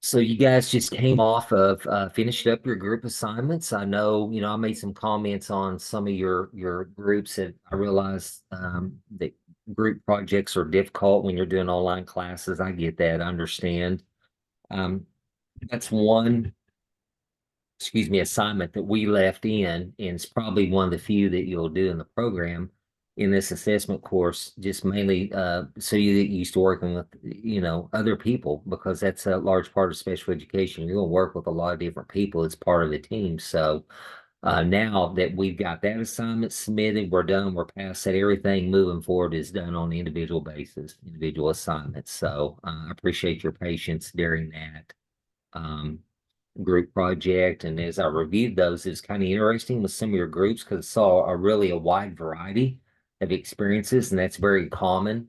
So you guys just came off of finished up your group assignments. I know, I made some comments on some of your groups, and I realized that group projects are difficult when you're doing online classes. I get that, I understand. Um, that's one, excuse me, assignment that we left in, and it's probably one of the few that you'll do in the program in this assessment course, just mainly so you get used to working with, other people, because that's a large part of special education. You're gonna work with a lot of different people as part of the team. So now that we've got that assignment submitted, we're done, we're past that, everything moving forward is done on an individual basis, individual assignments. So I appreciate your patience during that. Um, Group project. And as I reviewed those, it's kind of interesting with some of your groups because I saw a wide variety of experiences, and that's very common.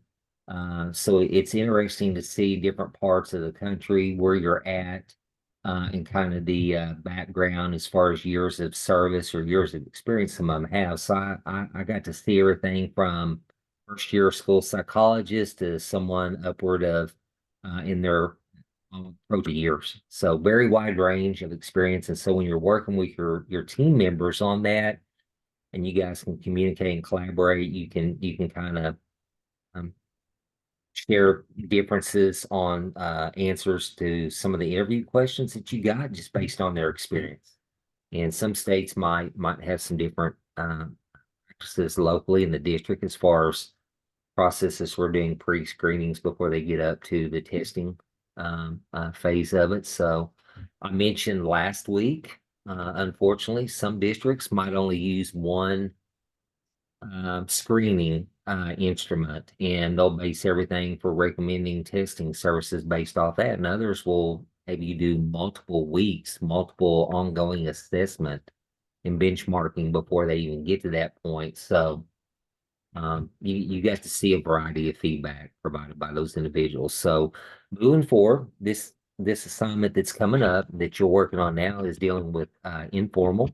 So it's interesting to see different parts of the country where you're at, and kind of the background as far as years of service or years of experience some of them have. So I got to see everything from first year school psychologist to someone upward of in their approach of years. So very wide range of experience. And so when you're working with your team members on that, and you guys can communicate and collaborate, you can kind of um, share differences on answers to some of the interview questions that you got just based on their experience. And some states might have some different practices locally in the district as far as processes for doing pre-screenings before they get up to the testing phase of it. So I mentioned last week, unfortunately, some districts might only use one screening instrument, and they'll base everything for recommending testing services based off that. And others will have you do multiple weeks, multiple ongoing assessment and benchmarking before they even get to that point. So you got to see a variety of feedback provided by those individuals. So moving forward, this assignment that's coming up that you're working on now is dealing with informal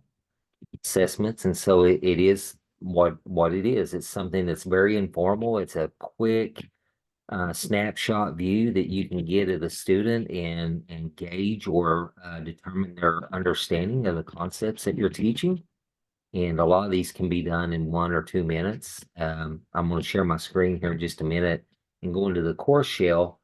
assessments, and so it is what it is. It's something that's very informal. It's a quick snapshot view that you can get of the student and gauge or determine their understanding of the concepts that you're teaching. And a lot of these can be done in 1 or 2 minutes. I'm going to share my screen here in just a minute and go into the course shell,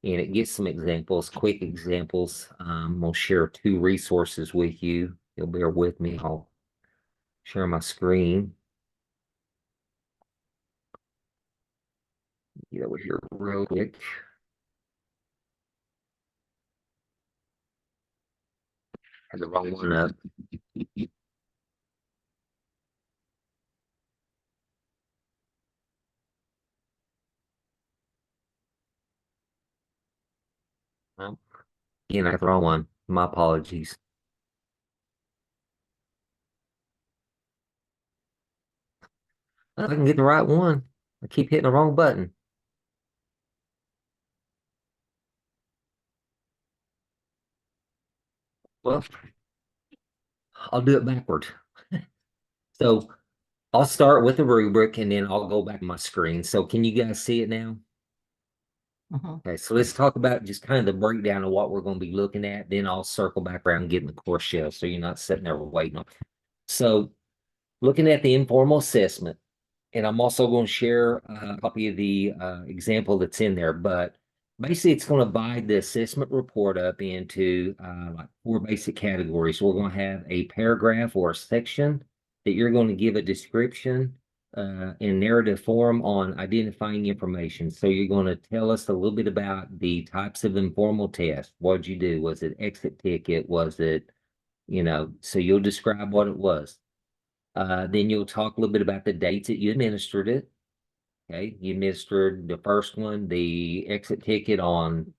and it gives some examples, quick examples. I'm going to share two resources with you. You'll bear with me. I'll share my screen. Get over here real quick. Had the wrong one up. Well, again, I got the wrong one. My apologies. I can get the right one. I keep hitting the wrong button. Well, I'll do it backward. So I'll start with the rubric and then I'll go back to my screen. So can you guys see it now? Okay, so let's talk about just kind of the breakdown of what we're going to be looking at. Then I'll circle back around and get in the course shell so you're not sitting there waiting on. So looking at the informal assessment, and I'm also going to share a copy of the example that's in there, but basically it's going to divide the assessment report up into like 4 basic categories. We're going to have a paragraph or a section that you're going to give a description in narrative form on identifying information. So you're going to tell us a little bit about the types of informal tests. What did you do? Was it exit ticket? Was it, so you'll describe what it was. Then you'll talk a little bit about the dates that you administered it. Okay, you administered the first one, the exit ticket on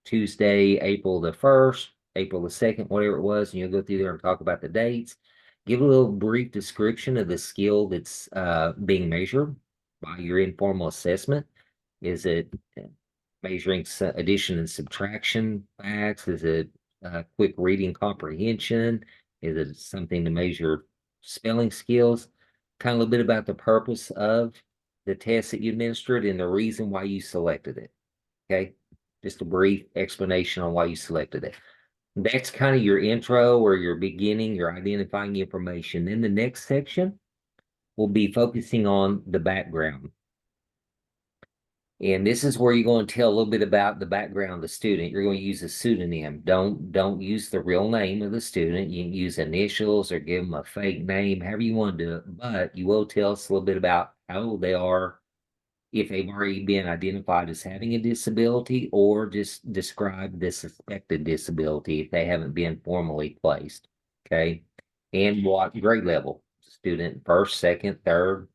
Tuesday, April the 1st, April the 2nd, whatever it was, and you'll go through there and talk about the dates. Give a little brief description of the skill that's being measured by your informal assessment. Is it measuring addition and subtraction facts? Is it quick reading comprehension? Is it something to measure spelling skills? Kind of a little bit about the purpose of the test that you administered and the reason why you selected it. Okay. just a brief explanation on why you selected it. That's kind of your intro or your beginning, your identifying information. Then the next section will be focusing on the background. And this is where you're going to tell a little bit about the background of the student. You're going to use a pseudonym. Don't use the real name of the student. You can use initials or give them a fake name, however you want to do it. But you will tell us a little bit about how old they are, if they've already been identified as having a disability, or just describe the suspected disability if they haven't been formally placed. Okay. And what grade level? Student first, second, third,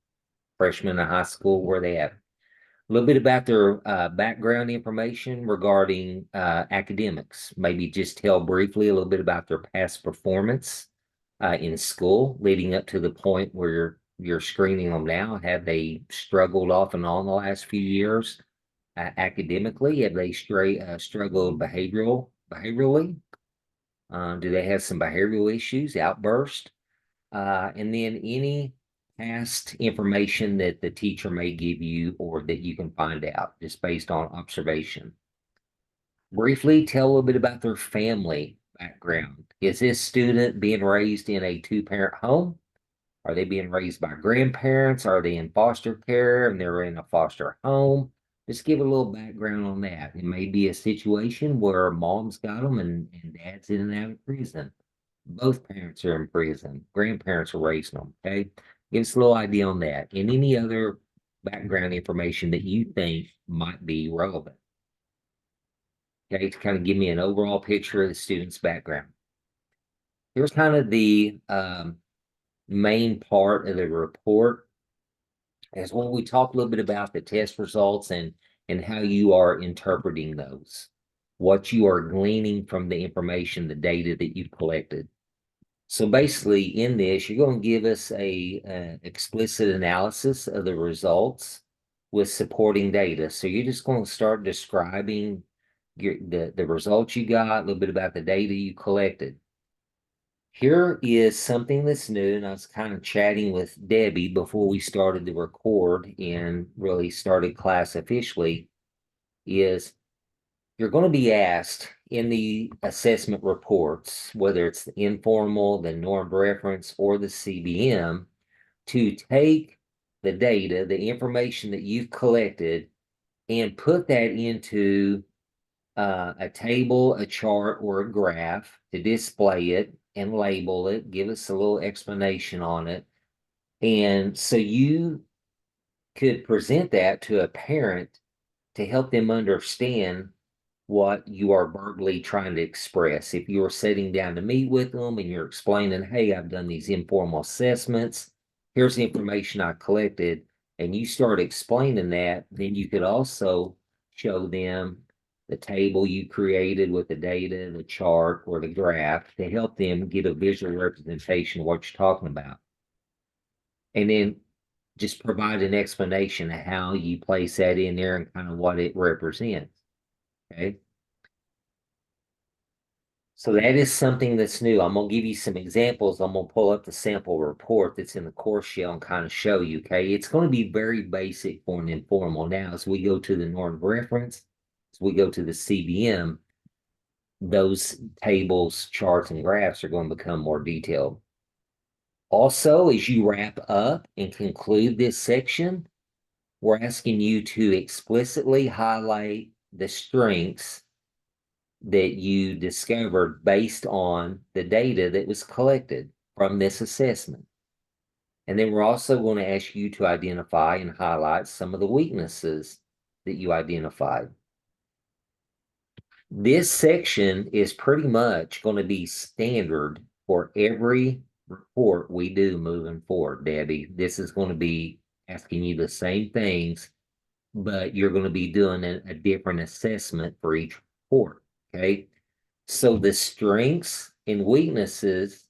freshman in high school, where they at. A little bit about their background information regarding academics. Maybe just tell briefly a little bit about their past performance in school leading up to the point where you're screening them now. Have they struggled off and on the last few years academically? Have they struggled behaviorally? Do they have some behavioral issues, outburst? And then any past information that the teacher may give you or that you can find out just based on observation. Briefly tell a little bit about their family background. Is this student being raised in a two-parent home? Are they being raised by grandparents? Are they in foster care and they're in a foster home? Just give a little background on that. It may be a situation where mom's got them and dad's in and out of prison. Both parents are in prison. Grandparents are raising them. Okay. Give us a little idea on that and any other background information that you think might be relevant. Okay. To kind of give me an overall picture of the student's background. Here's kind of the main part of the report is when we talk a little bit about the test results and how you are interpreting those, what you are gleaning from the information, the data that you've collected. So basically in this, you're going to give us a explicit analysis of the results with supporting data. So you're just going to start describing the results you got, a little bit about the data you collected. Here is something that's new, and I was kind of chatting with Debbie before we started to record and really started class officially, is you're going to be asked in the assessment reports, whether it's the informal, the norm reference, or the CBM, to take the data, the information that you've collected, and put that into a table, a chart, or a graph to display it and label it, give us a little explanation on it. And so you could present that to a parent to help them understand what you are verbally trying to express. If you're sitting down to meet with them and you're explaining, hey, I've done these informal assessments, here's the information I collected, and you start explaining that, then you could also show them the table you created with the data, the chart, or the graph to help them get a visual representation of what you're talking about. And then just provide an explanation of how you place that in there and kind of what it represents. Okay. So that is something that's new. I'm going to give you some examples. I'm going to pull up the sample report that's in the course shell and kind of show you, okay? It's going to be very basic for an informal. Now, as we go to the norm reference, as we go to the CBM, those tables, charts, and graphs are going to become more detailed. Also, as you wrap up and conclude this section, we're asking you to explicitly highlight the strengths that you discovered based on the data that was collected from this assessment. And then we're also going to ask you to identify and highlight some of the weaknesses that you identified. This section is pretty much going to be standard for every report we do moving forward, Debbie. This is going to be asking you the same things, but you're going to be doing a different assessment for each report, okay? So the strengths and weaknesses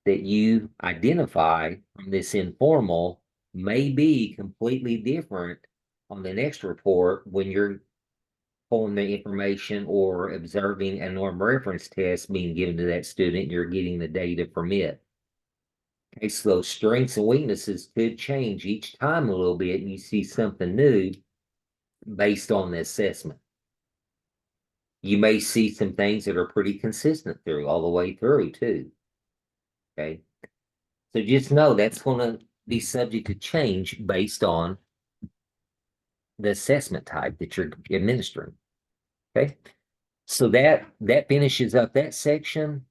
that you identify from this informal may be completely different on the next report when you're pulling the information or observing a norm reference test being given to that student, you're getting the data from it. Okay, so those strengths and weaknesses could change each time a little bit, and you see something new based on the assessment. You may see some things that are pretty consistent through all the way through too. Okay. So just know that's going to be subject to change based on the assessment type that you're administering. Okay. So that finishes up that section.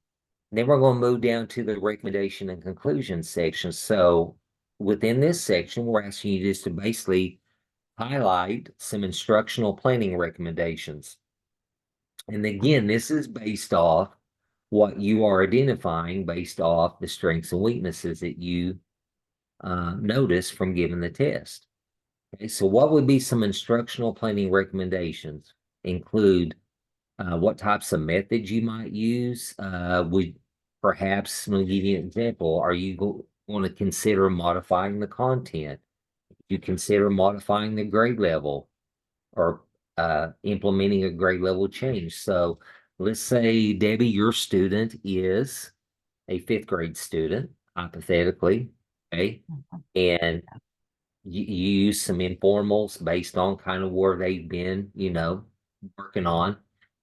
Then we're going to move down to the recommendation and conclusion section. So within this section, we're asking you just to basically highlight some instructional planning recommendations. And again, this is based off what you are identifying based off the strengths and weaknesses that you notice from giving the test. Okay, so what would be some instructional planning recommendations? Include what types of methods you might use. Would perhaps, let me give you an example. Are you going to consider modifying the content? You consider modifying the grade level or implementing a grade level change. So let's say, Debbie, your student is a fifth grade student, hypothetically, okay? And you use some informals based on kind of where they've been, working on,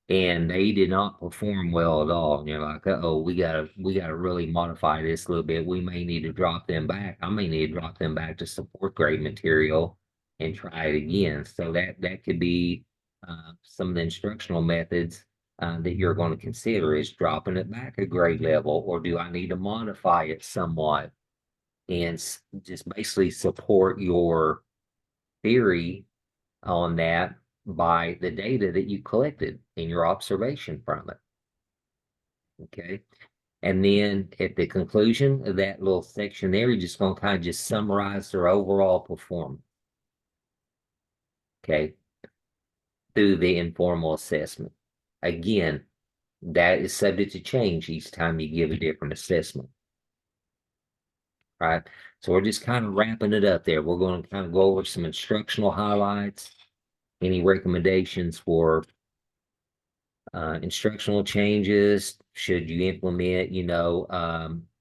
and they did not perform well at all. And you're like, oh, we gotta really modify this a little bit. We may need to drop them back. I may need to drop them back to support grade material and try it again. So that could be some of the instructional methods that you're going to consider is dropping it back a grade level, or do I need to modify it somewhat? And just basically support your theory on that by the data that you collected in your observation from it. Okay. And then at the conclusion of that little section there, you're just going to kind of just summarize their overall performance. Okay. Through the informal assessment. Again, that is subject to change each time you give a different assessment. Right. So we're just kind of wrapping it up there. We're going to kind of go over some instructional highlights, any recommendations for instructional changes. Should you implement,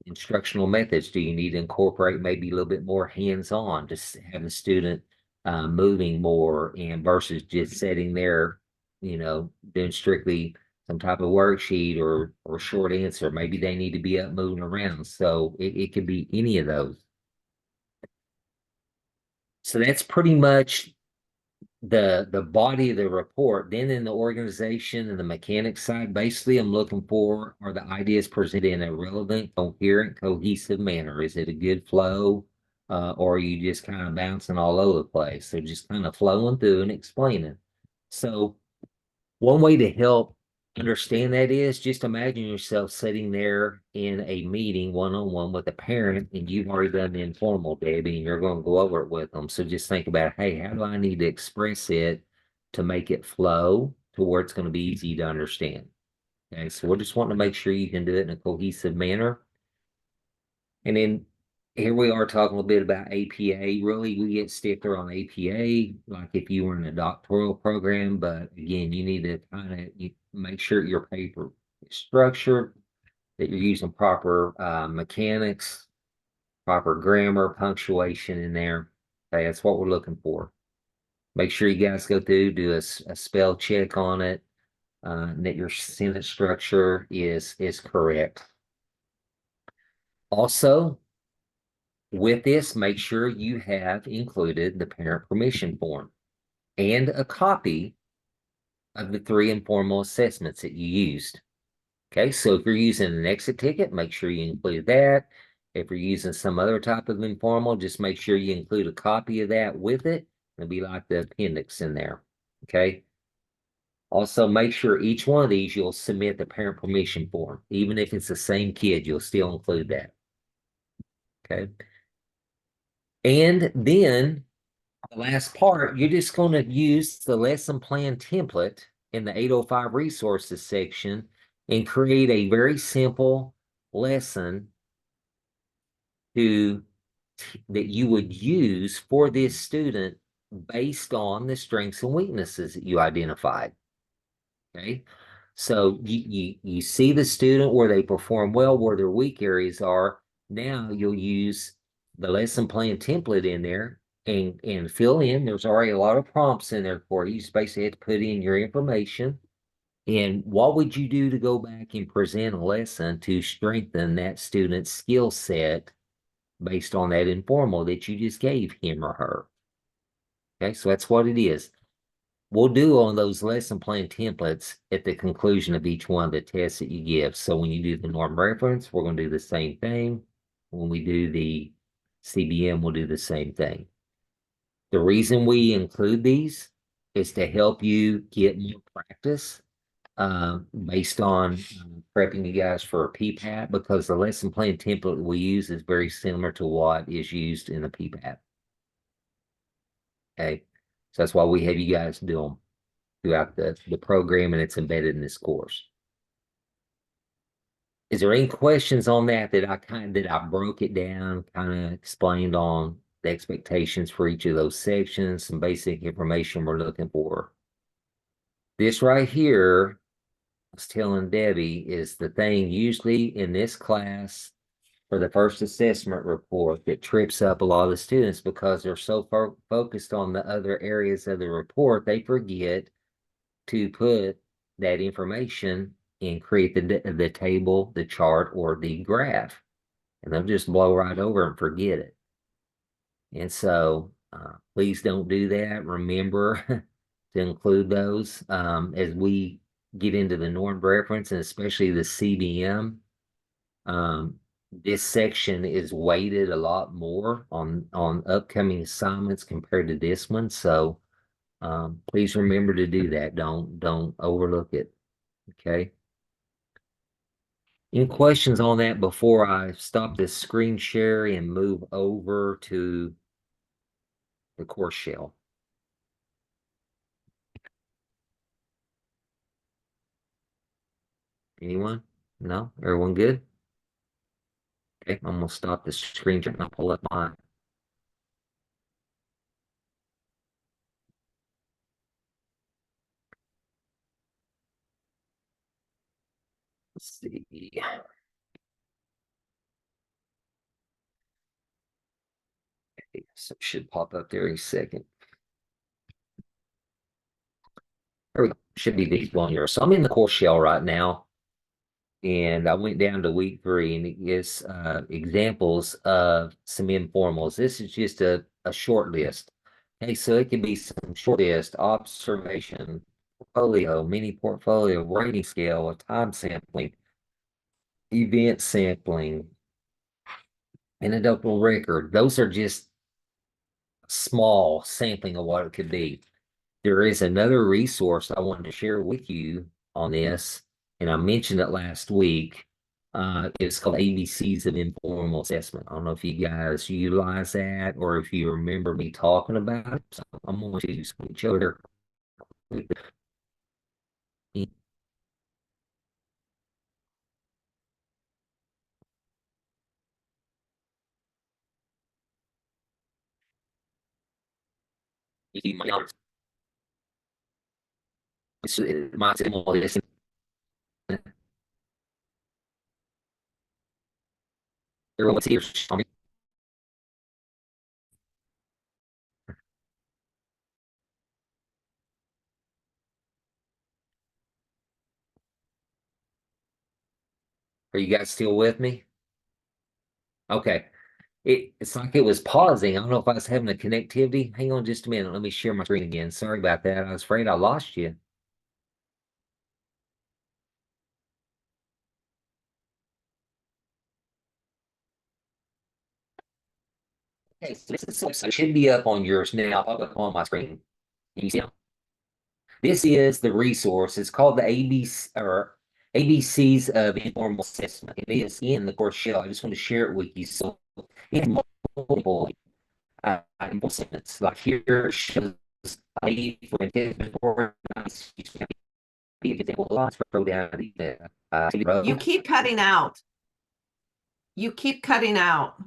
instructional methods? Do you need to incorporate maybe a little bit more hands-on to have the student moving more and versus just sitting there, doing strictly some type of worksheet or short answer. Maybe they need to be up moving around. So it could be any of those. So that's pretty much the body of the report. Then in the organization and the mechanics side, basically I'm looking for, are the ideas presented in a relevant, coherent, cohesive manner? Is it a good flow? Or are you just kind of bouncing all over the place? So just kind of flowing through and explaining. So one way to help understand that is just imagine yourself sitting there in a meeting one-on-one with a parent, and you've already done the informal, Debbie, and you're going to go over it with them. So just think about, hey, how do I need to express it to make it flow to where it's going to be easy to understand? Okay, so we're just wanting to make sure you can do it in a cohesive manner. And then here we are talking a bit about APA. Really, we get stiffer on APA, like if you were in a doctoral program. But again, you need to kind of make sure your paper is structured, that you're using proper mechanics, proper grammar, punctuation in there. Okay, that's what we're looking for. Make sure you guys go through, do a spell check on it, and that your sentence structure is correct. Also, with this, make sure you have included the parent permission form and a copy of the 3 informal assessments that you used. Okay, so if you're using an exit ticket, make sure you include that. If you're using some other type of informal, just make sure you include a copy of that with it. It'll be like the appendix in there. Okay. Also, make sure each one of these you'll submit the parent permission form. Even if it's the same kid, you'll still include that. Okay. And then the last part, you're just going to use the lesson plan template in the 805 resources section and create a very simple lesson that you would use for this student based on the strengths and weaknesses that you identified. Okay. So you see the student where they perform well, where their weak areas are. Now you'll use the lesson plan template in there and fill in. There's already a lot of prompts in there for you. You just basically have to put in your information And what would you do to go back and present a lesson to strengthen that student's skill set based on that informal that you just gave him or her? Okay, so that's what it is. We'll do on those lesson plan templates at the conclusion of each one of the tests that you give. So when you do the norm reference, we're going to do the same thing. When we do the CBM, we'll do the same thing. The reason we include these is to help you get more practice based on prepping you guys for a PPAP, because the lesson plan template we use is very similar to what is used in the PPAP. Okay, so that's why we have you guys do them throughout the program, and it's embedded in this course. Is there any questions on that I broke it down, kind of explained on the expectations for each of those sections, some basic information we're looking for? This right here, I was telling Debbie, is the thing usually in this class for the first assessment report that trips up a lot of the students, because they're so focused on the other areas of the report, they forget to put that information and create the table, the chart, or the graph, and they'll just blow right over and forget it. And so please don't do that. Remember to include those as we get into the norm reference, and especially the CBM. This section is weighted a lot more on upcoming assignments compared to this one. So please remember to do that. Don't overlook it. Okay. Any questions on that before I stop this screen share and move over to the course shell? Anyone? No? Everyone good? Okay, I'm gonna stop the screen share and I'll pull up my. Let's see. Okay, so it should pop up there in a second. There we go. Should be these one here. So I'm in the course shell right now, and I went down to week 3, and it gives examples of some informals. This is just a short list. Okay, so it can be some short list, observation, portfolio, mini portfolio, rating scale, a time sampling, event sampling, anecdotal record. Those are just small sampling of what it could be. There is another resource I wanted to share with you on this, and I mentioned it last week. It's called ABCs of Informal Assessment. I don't know if you guys utilize that or if you remember me talking about it. So I'm going to switch over. My everyone's here. Are you guys still with me? Okay. It's like it was pausing. I don't know if I was having a connectivity. Hang on just a minute. Let me share my screen again. Sorry about that. I was afraid I lost you. Okay, so it should be up on yours now. I'll pop up on my screen. Can you see it? This is the resource. It's called the ABC or ABCs of Informal Assessment. It is in the course shell. I just want to share it with you. So it's multiple segments. Like here it shows A for intent organized. Be an example. Let's scroll down to the You keep cutting out. You keep cutting out.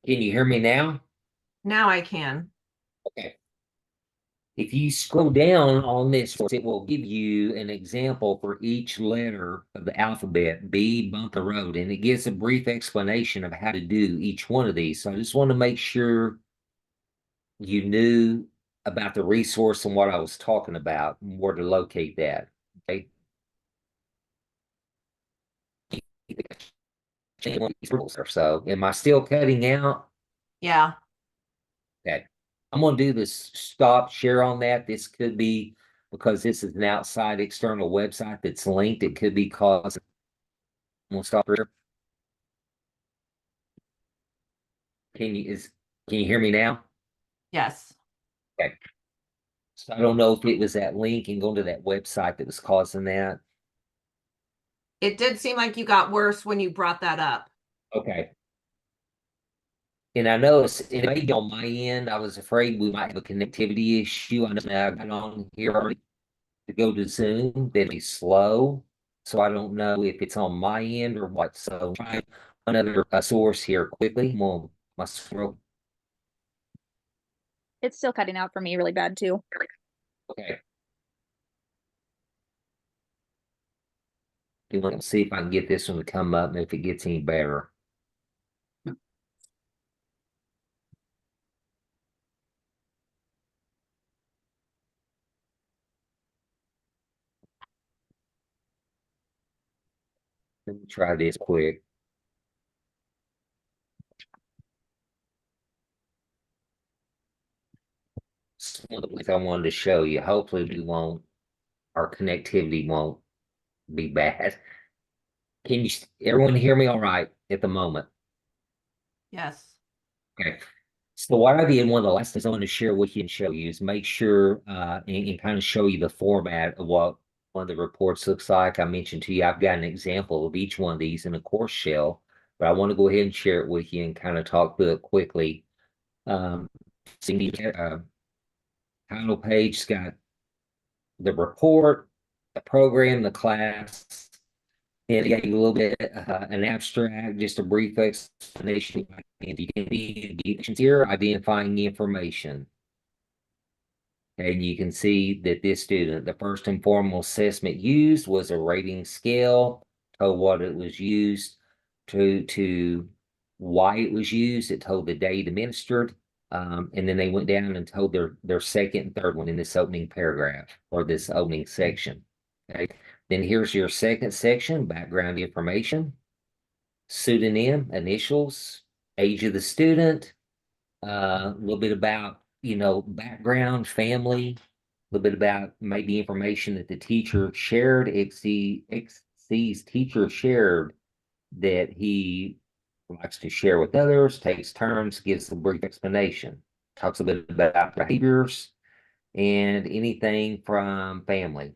Can you hear me now? Now I can. Okay. If you scroll down on this, it will give you an example for each letter of the alphabet, B, bump the road, and it gives a brief explanation of how to do each one of these. So I just want to make sure you knew about the resource and what I was talking about and where to locate that. Okay. So am I still cutting out? Yeah, Okay. I'm gonna do this stop share on that. This could be because this is an outside external website that's linked. It could be causing. We'll stop here. Can you hear me now? yes. Okay. So I don't know if it was that link and going to that website that was causing that. It did seem like you got worse when you brought that up. Okay. And I know it may be on my end. I was afraid we might have a connectivity issue. I know now I got on here already to go to Zoom, then be slow. So I don't know if it's on my end or what. So try another source here quickly. Well, my scroll. It's still cutting out for me really bad too. Okay. Let's see if I can get this one to come up and if it gets any better. Let me try this quick. One of the things I wanted to show you. Hopefully our connectivity won't be bad. Can you, everyone hear me all right at the moment? Yes. Okay. So what I did, one of the last things I want to share with you and show you is make sure and kind of show you the format of what one of the reports looks like. I mentioned to you, I've got an example of each one of these in a course shell, but I want to go ahead and share it with you and kind of talk through it quickly. So title page got the report, the program, the class, and it gave you a little bit an abstract, just a brief explanation. Here, identifying information. And you can see that this student, the first informal assessment used was a rating scale, told what it was used to why it was used, it told the date administered, and then they went down and told their second and third one in this opening paragraph or this opening section. Okay. Then here's your second section, background information, pseudonym, initials, age of the student, a little bit about, background, family, a little bit about maybe information that the teacher shared, XC's teacher shared that he likes to share with others, takes turns, gives a brief explanation, talks a bit about behaviors and anything from family.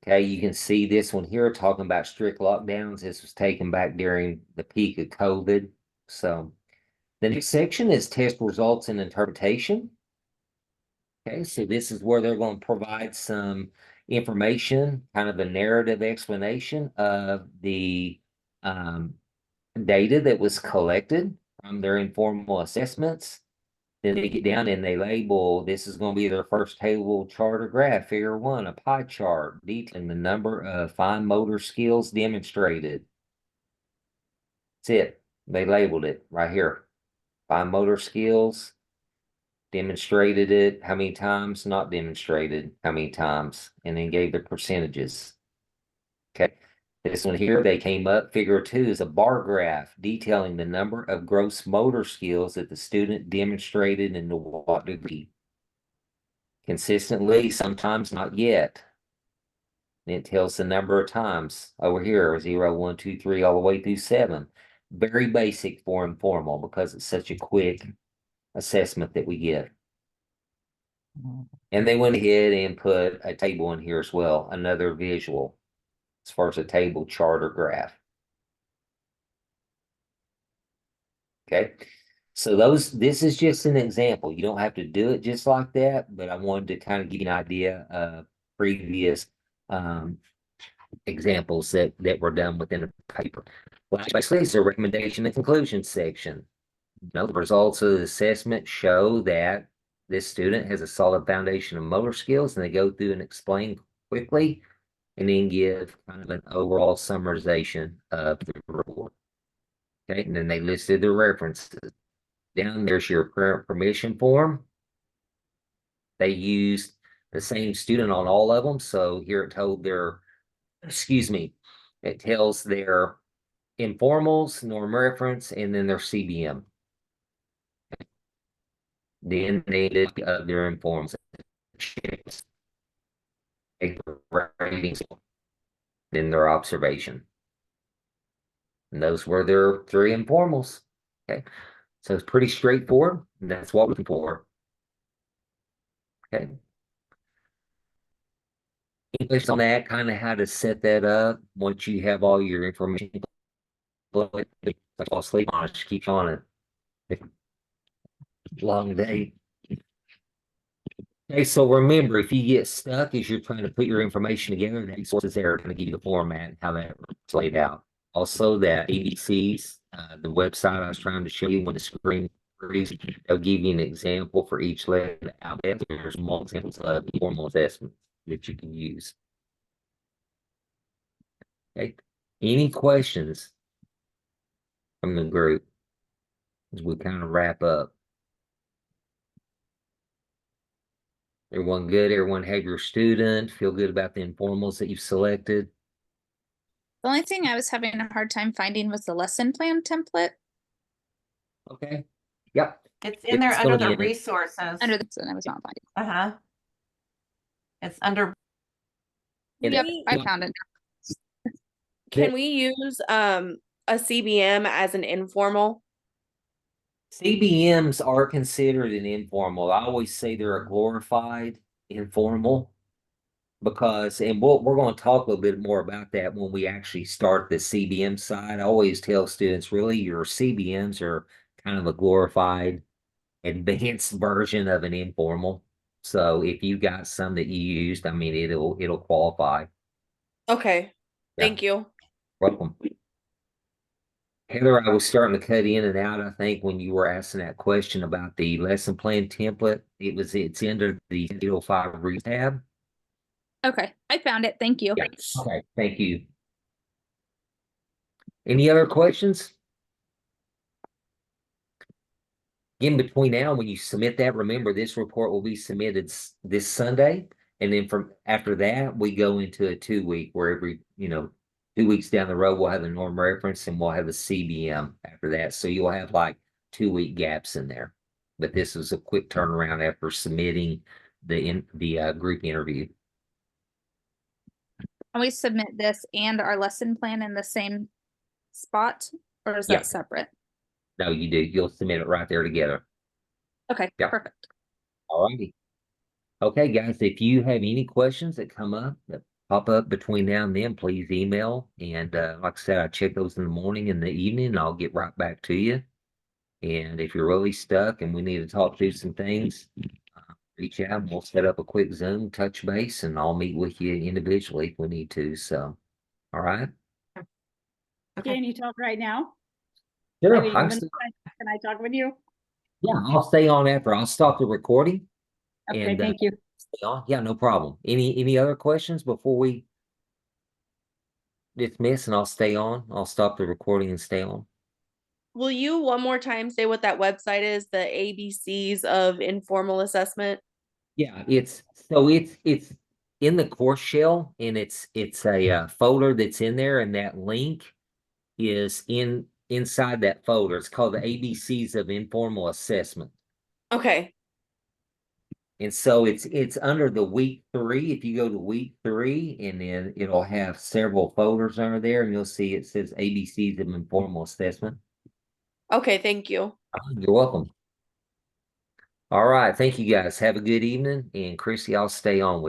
Okay, you can see this one here talking about strict lockdowns. This was taken back during the peak of COVID. So the next section is test results and interpretation. Okay, so this is where they're going to provide some information, kind of a narrative explanation of the data that was collected from their informal assessments. Then they get down and they label, this is going to be their first table, chart, or graph, figure one, a pie chart detailing the number of fine motor skills demonstrated. That's it. They labeled it right here. Fine motor skills, demonstrated it, how many times, not demonstrated, how many times, and then gave the percentages. Okay. This one here, they came up, figure two is a bar graph detailing the number of gross motor skills that the student demonstrated and to what degree. Consistently, sometimes not yet. And it tells the number of times over here, 0, 1, 2, 3, all the way through 7. Very basic for informal because it's such a quick assessment that we get. And they went ahead and put a table in here as well, another visual as far as a table, chart, or graph. Okay. So this is just an example. You don't have to do it just like that, but I wanted to kind of give you an idea of previous examples that were done within the paper. Well, basically, it's a recommendation and conclusion section. The results of the assessment show that this student has a solid foundation of motor skills, and they go through and explain quickly and then give kind of an overall summarization of the report. Okay, and then they listed the references. Down there's your parent permission form. They used the same student on all of them, so here it told their, excuse me, it tells their informals, norm reference, and then their CBM. Then they did their informs, ratings, then their observation. And those were their three informals. Okay, so it's pretty straightforward. And that's what we're looking for. Okay. Any questions on that, kind of how to set that up once you have all your information? I fall asleep on it, just keep on it. Long day. Okay, so remember, if you get stuck as you're trying to put your information together, that resources there are going to give you the format and how that's laid out. Also, that ABCs, the website I was trying to show you when the screen freezes, they'll give you an example for each letter of the alphabet. There's more examples of formal assessments that you can use. Okay, any questions from the group as we kind of wrap up? Everyone good? Everyone have your student? Feel good about the informals that you've selected? The only thing I was having a hard time finding was the lesson plan template Okay. Yep. It's in there It's under gonna the be in it. under resources. this, and I was not finding. Uh-huh. It's under, Yep, We- I found it. Can we use a CBM as an informal? CBMs are considered an informal. I always say they're a glorified informal because, and we're going to talk a little bit more about that when we actually start the CBM side. I always tell students, really, your CBMs are kind of a glorified, advanced version of an informal. So if you got some that you used, I mean, it'll qualify. Okay, Yeah. thank you. Welcome. Heather, I was starting to cut in and out, I think, when you were asking that question about the lesson plan template. It's under the 805 read tab. Okay, I found it. Thank you. Yeah. Okay, thank you. Any other questions? In between now, when you submit that, remember this report will be submitted this Sunday. And then from after that, we go into a 2-week where every, 2 weeks down the road, we'll have a norm reference and we'll have a CBM after that. So you'll have like 2-week gaps in there. But this is a quick turnaround after submitting the group interview. Can we submit this and our lesson plan in the same spot, or is Yeah. that separate? No, you do. You'll submit it right there together. Okay, Yeah. perfect. All righty. Okay, guys, if you have any questions that come up that pop up between now and then, please email. And like I said, I check those in the morning and the evening, and I'll get right back to you. And if you're really stuck and we need to talk through some things, reach out and we'll set up a quick Zoom touch base, and I'll meet with you individually if we need to. So, all right. okay. Can you talk right now? Sure. I mean, I'm when- still- Can I talk with you? yeah, I'll stay on after. I'll stop the recording. Okay, And, thank you. Stay on. Yeah, no problem. Any other questions before we dismiss? And I'll stay on. I'll stop the recording and stay on. Will you one more time say what that website is, the ABCs of informal assessment? Yeah, it's in the course shell, and it's a folder that's in there, and that link is inside that folder. It's called the ABCs of Informal Assessment. Okay, And so it's under the week 3. If you go to week 3, and then it'll have several folders under there, and you'll see it says ABCs of Informal Assessment. okay, thank you. You're welcome. All right, thank you guys. Have a good evening, and Chrissy, I'll stay on with